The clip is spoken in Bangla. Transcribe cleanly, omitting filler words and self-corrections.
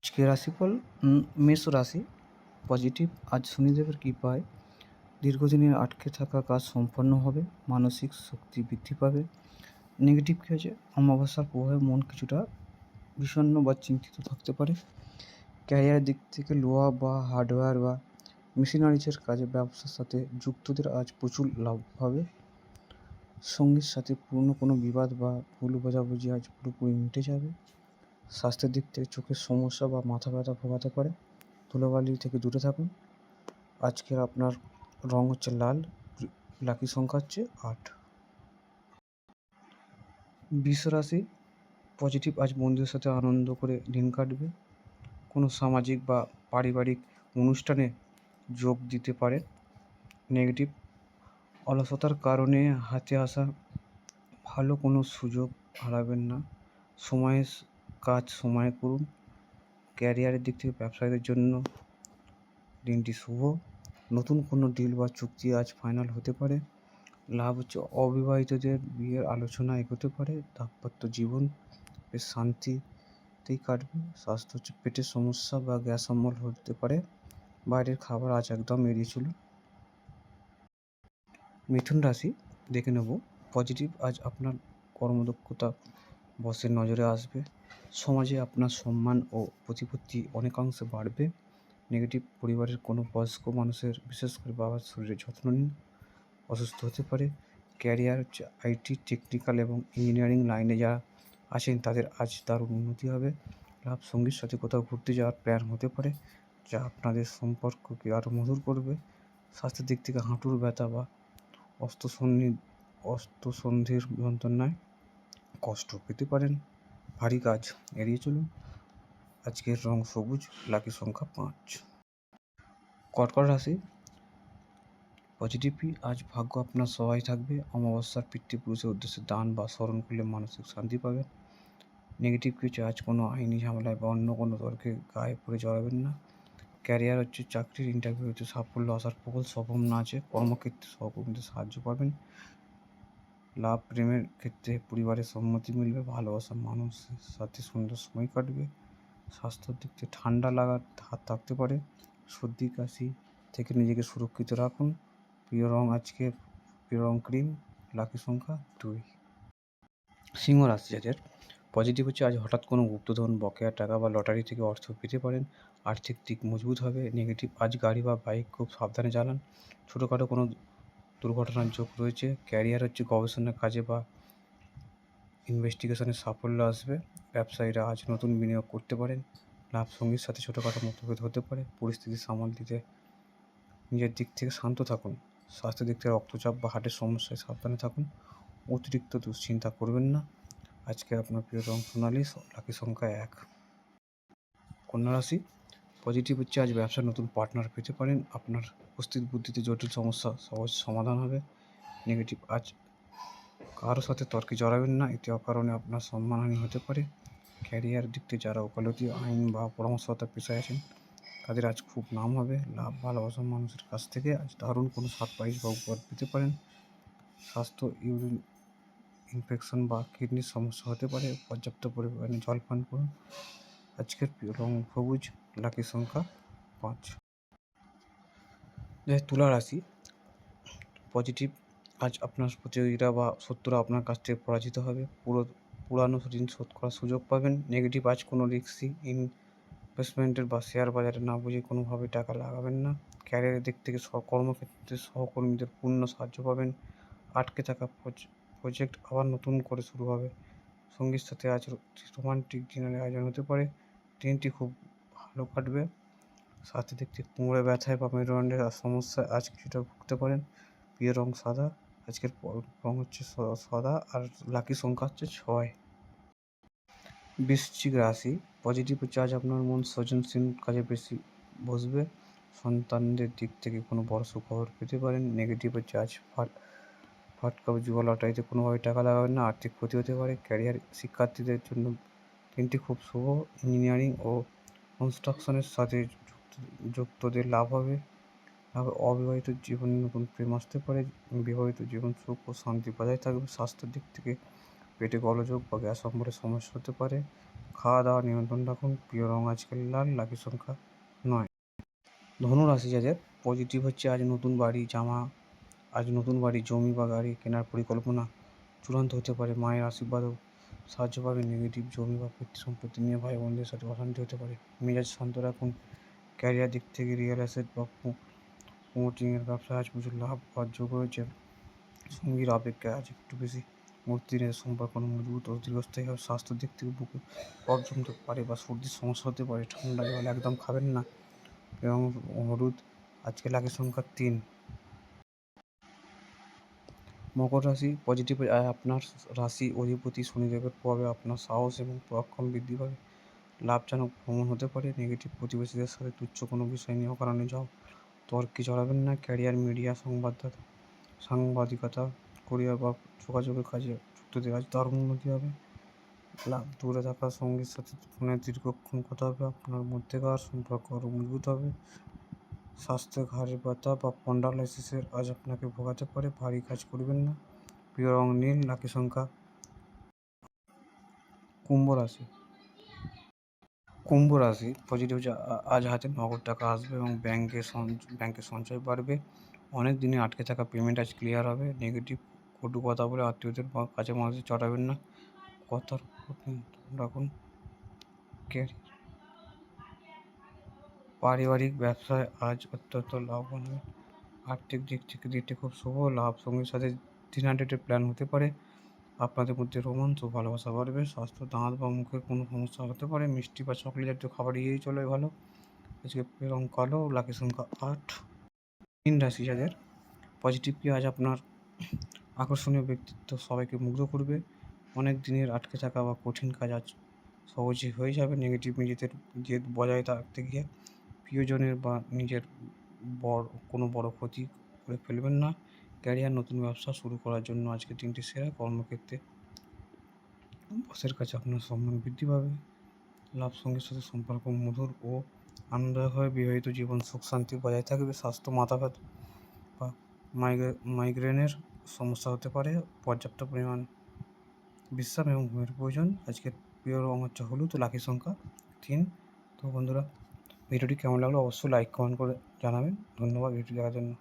আজকের রাশিফল মেষ রাশি। পজিটিভ, আজ শনিদেবের কৃপায় দীর্ঘদিনের আটকে থাকা কাজ সম্পন্ন হবে, মানসিক শক্তি বৃদ্ধি পাবে। নেগেটিভ কী হয়েছে, অমাবস্যার প্রভাবে মন কিছুটা বিষণ্ণ বা চিন্তিত থাকতে পারে। ক্যারিয়ারের দিক থেকে লোহা বা হার্ডওয়্যার বা মেশিনারিজের কাজে ব্যবসার সাথে যুক্তদের আজ প্রচুর লাভ হবে। সঙ্গীর সাথে পুরনো কোনো বিবাদ বা ভুল বোঝাবুঝি আজ পুরোপুরি মিটে যাবে। স্বাস্থ্যের দিক থেকে চোখের সমস্যা বা মাথা ব্যথা ভোগাতে পারে, ধুলোবালি থেকে দূরে থাকুন। আজকের আপনার রং হচ্ছে লাল, লাকি সংখ্যা হচ্ছে 8। বৃষ রাশি, পজিটিভ, আজ বন্ধুদের সাথে আনন্দ করে দিন কাটবে। কোনো সামাজিক বা পারিবারিক অনুষ্ঠানে যোগ দিতে পারেন। নেগেটিভ, অলসতার কারণে হাতে আসা ভালো কোনো সুযোগ হারাবেন না। সময়ে কাজ সময়ে করুন। ক্যারিয়ারের দিক থেকে ব্যবসায়ীদের জন্য দিনটি শুভ। নতুন কোনো ডিল বা চুক্তি আজ ফাইনাল হতে পারে। লাভ হচ্ছে অবিবাহিতদের বিয়ের আলোচনা এগোতে পারে। দাম্পত্য জীবন বেশ শান্তিতেই কাটবে। স্বাস্থ্য হচ্ছে পেটের সমস্যা বা গ্যাস অম্বল হতে পারে। বাইরের খাবার আজ একদম এড়িয়ে চলুন। মিথুন রাশি, দেখে নেব। পজিটিভ, আজ আপনার কর্মদক্ষতা বসের নজরে আসবে। সমাজে আপনার সম্মান ও প্রতিপত্তি অনেকাংশে বাড়বে। নেগেটিভ, পরিবারের কোনো বয়স্ক মানুষের, বিশেষ করে বাবার শরীরের যত্ন নিন, অসুস্থ হতে পারে। ক্যারিয়ার হচ্ছে আইটি, টেকনিক্যাল এবং ইঞ্জিনিয়ারিং লাইনে যারা আছেন তাদের আজ দারুণ উন্নতি হবে। লাভ, সঙ্গীর সাথে কোথাও ঘুরতে যাওয়ার প্ল্যান হতে পারে, যা আপনাদের সম্পর্ককে আরও মধুর করবে। স্বাস্থ্যের দিক থেকে হাঁটুর ব্যথা বা অস্তসন্ধির যন্ত্রণায় কষ্ট পেতে পারেন। ভারী কাজ এড়িয়ে চলুন। আজকের রং সবুজ, লাকি সংখ্যা 5। কর্কট রাশি, পজিটিভই, আজ ভাগ্য আপনার সহায় থাকবে। অমাবস্যার পিতৃপুরুষের উদ্দেশ্যে দান বা স্মরণ করলে মানসিক শান্তি পাবেন। নেগেটিভ কিছু, আজ কোনো আইনি ঝামেলায় বা অন্য কোনো তর্কে গায়ে পড়ে জড়াবেন না। ক্যারিয়ার হচ্ছে চাকরির ইন্টারভিউতে সাফল্য আসার প্রবল সম্ভাবনা আছে। কর্মক্ষেত্রে সহকর্মীদের সাহায্য পাবেন। লাভ, প্রেমের ক্ষেত্রে পরিবারের সম্মতি মিলবে। ভালোবাসার মানুষের সাথে সুন্দর সময় কাটবে। স্বাস্থ্যের দিক থেকে ঠান্ডা লাগার হাত থাকতে পারে। সর্দি কাশি থেকে নিজেকে সুরক্ষিত রাখুন। প্রিয় রং ক্রিম, লাকি সংখ্যা 2। সিংহ রাশি যাদের, পজিটিভ হচ্ছে আজ হঠাৎ কোনো গুপ্তধন, বকেয়া টাকা বা লটারি থেকে অর্থ পেতে পারেন। আর্থিক দিক মজবুত হবে। নেগেটিভ, আজ গাড়ি বা বাইক খুব সাবধানে চালান। ছোটোখাটো কোনো দুর্ঘটনার যোগ রয়েছে। ক্যারিয়ার হচ্ছে গবেষণার কাজে বা ইনভেস্টিগেশনে সাফল্য আসবে। ব্যবসায়ীরা আজ নতুন বিনিয়োগ করতে পারেন। লাভ, সঙ্গীর সাথে ছোটোখাটো মতভেদ হতে পারে। পরিস্থিতি সামাল দিতে নিজের দিক থেকে শান্ত থাকুন। স্বাস্থ্যের দিক থেকে রক্তচাপ বা হার্টের সমস্যায় সাবধানে থাকুন। অতিরিক্ত দুশ্চিন্তা করবেন না। আজকে আপনার প্রিয় রং সোনালি, লাকি সংখ্যা 1। কন্যা রাশি, পজিটিভ হচ্ছে আজ ব্যবসার নতুন পার্টনার পেতে পারেন। আপনার উপস্থিত বুদ্ধিতে জটিল সমস্যা সহজ সমাধান হবে। নেগেটিভ, আজ কারোর সাথে তর্কে জড়াবেন না, এতে অকারণে আপনার সম্মানহানি হতে পারে। ক্যারিয়ার দিক থেকে যারা ওকালতি, আইন বা পরামর্শদাতা পেশায় আছেন তাদের আজ খুব নাম হবে। লাভ, ভালোবাসার মানুষের কাছ থেকে আজ দারুণ কোনো সারপ্রাইজ বা উপহার পেতে পারেন। স্বাস্থ্য, ইউরিন ইনফেকশন বা কিডনির সমস্যা হতে পারে। পর্যাপ্ত পরিমাণে জল পান করুন। আজকের প্রিয় রং সবুজ, লাকি সংখ্যা 5। তুলা রাশি, পজিটিভ, আজ আপনার প্রতিযোগিতা বা শত্রুরা আপনার কাছ থেকে পরাজিত হবে। পুরানো ঋণ শোধ করার সুযোগ পাবেন। নেগেটিভ, আজ কোনো রিস্কি ইনভেস্টমেন্টের বা শেয়ার বাজারে না বুঝে কোনোভাবে টাকা লাগাবেন না। ক্যারিয়ারের দিক থেকে কর্মক্ষেত্রে সহকর্মীদের পূর্ণ সাহায্য পাবেন। আটকে থাকা প্রজেক্ট আবার নতুন করে শুরু হবে। সঙ্গীর সাথে আজ রোমান্টিক ডিনারের আয়োজন হতে পারে। দিনটি খুব ভালো কাটবে। স্বাস্থ্যের দিক থেকে কোমরে ব্যথায় বা মেরুদণ্ডের সমস্যায় আজ কিছুটা ভুগতে পারেন। প্রিয় রং সাদা, আজকের রং হচ্ছে সাদা, আর লাকি সংখ্যা হচ্ছে 6। বৃশ্চিক রাশি, পজিটিভ হচ্ছে আজ আপনার মন সৃজনশীল কাজে বেশি বসবে। সন্তানদের দিক থেকে কোনো বড় সুখবর পেতে পারেন। নেগেটিভ হচ্ছে আজ ফাটকা জুয়া লটারিতে কোনোভাবে টাকা লাগাবেন না, আর্থিক ক্ষতি হতে পারে। ক্যারিয়ার শিক্ষার্থীদের জন্য দিনটি খুব শুভ। ইঞ্জিনিয়ারিং ও কনস্ট্রাকশনের সাথে যুক্তদের লাভ হবে। অবিবাহিত জীবনে নতুন প্রেম আসতে পারে। বিবাহিত জীবন সুখ ও শান্তি বজায় থাকবে। স্বাস্থ্যের দিক থেকে পেটে গোলযোগ বা গ্যাস অম্বলের সমস্যা হতে পারে। খাওয়া দাওয়া নিয়ন্ত্রণ রাখুন। প্রিয় রং আজকে লাল, লাকি সংখ্যা 9। ধনু রাশি যাদের পজিটিভ হচ্ছে আজ নতুন বাড়ি, জমি বা গাড়ি কেনার পরিকল্পনা চূড়ান্ত হতে পারে। মায়ের আশীর্বাদও সাহায্য পাবে। নেগেটিভ জমি বা ব্যক্তি সম্পত্তি নিয়ে ভাই বোনদের সাথে অশান্তি হতে পারে। মেজাজ শান্ত রাখুন। ক্যারিয়ার দিক থেকে রিয়েল অ্যাসেট বা প্রমোটিংয়ের ব্যবসায় আজ প্রচুর লাভ হওয়ার যোগ রয়েছে। সঙ্গীর অপেক্ষা আজ একটু বেশি দিনের সম্পর্ক মজবুত ও দীর্ঘস্থায়ী হবে। স্বাস্থ্যের দিক থেকে বুকে কফ জমতে পারে বা সর্দির সমস্যা হতে পারে। ঠান্ডা জল একদম খাবেন না। এবং হলুদ আজকে লাকি সংখ্যা 3। মকর রাশি পজিটিভ আপনার রাশি অধিপতি শনিদেবের প্রভাবে আপনার সাহস এবং পরাক্রম বৃদ্ধি পাবে। লাভজনক ভ্রমণ হতে পারে। নেগেটিভ প্রতিবেশীদের সাথে তুচ্ছ কোনো বিষয় নিয়ে অকারণে তর্কে জড়াবেন না। ক্যারিয়ার, মিডিয়া, সাংবাদিকতা, কোরিয়ার বা যোগাযোগের কাজে যুক্তদের আজ দারুণ উন্নতি হবে। লাভ দূরে থাকা সঙ্গীর সাথে ফোনে দীর্ঘক্ষণ কথা হবে। আপনার মধ্যেকার সম্পর্ক আরও মজবুত হবে। স্বাস্থ্যে ঘাড়ের ব্যথা বা স্পন্ডালাইসিসের আজ আপনাকে ভোগাতে পারে। ভারী কাজ করবেন না। প্রিয় রং নীল, লাকি সংখ্যা। কুম্ভ রাশি পজিটিভ আজ হাতে নগদ টাকা আসবে এবং ব্যাংকে সঞ্চয় বাড়বে। অনেক দিনে আটকে থাকা পেমেন্ট আজ ক্লিয়ার হবে। নেগেটিভ কটু কথা বলে আত্মীয়দের বা কাছের মানুষদের চড়াবেন না। কথার উপর নিয়ন্ত্রণ রাখুন। পারিবারিক ব্যবসায় আজ অত্যন্ত লাভবান হবে। আর্থিক দিকটি খুব শুভ। লাভ সঙ্গীর সাথে ডিনার ডেটের প্ল্যান হতে পারে। আপনাদের মধ্যে রোমান্স ও ভালোবাসা বাড়বে। স্বাস্থ্য, দাঁত বা মুখের কোনো সমস্যা হতে পারে। মিষ্টি বা চকলেট জাতীয় খাবার এড়িয়ে চলে ভালো। আজকে রং কালো, লাকি সংখ্যা 8। মীন রাশি যাদের পজিটিভ আজ আপনার আকর্ষণীয় ব্যক্তিত্ব সবাইকে মুগ্ধ করবে। অনেক দিনের আটকে থাকা বা কঠিন কাজ আজ সহজেই হয়ে যাবে। নেগেটিভ নিজেদের জেদ বজায় রাখতে গিয়ে প্রিয়জনের বা নিজের কোনো বড় ক্ষতি করে ফেলবেন না। ক্যারিয়ার, নতুন ব্যবসা শুরু করার জন্য আজকে দিনটি সেরা। কর্মক্ষেত্রে বসের কাছে আপনার সম্মান বৃদ্ধি পাবে। লাভ সঙ্গীর সাথে সম্পর্ক মধুর ও আনন্দদায়ক হবে। বিবাহিত জীবন সুখ শান্তি বজায় থাকবে। স্বাস্থ্য, মাথা ব্যথা বা মাইগ্রেনের সমস্যা হতে পারে। পর্যাপ্ত পরিমাণ বিশ্রাম এবং ঘুমের প্রয়োজন। আজকের প্রিয় রং হচ্ছে হলুদ, লাকি সংখ্যা 3। তো বন্ধুরা, ভিডিওটি কেমন লাগলো অবশ্যই লাইক কমেন্ট করে জানাবেন। ধন্যবাদ ভিডিওটি দেখার জন্য।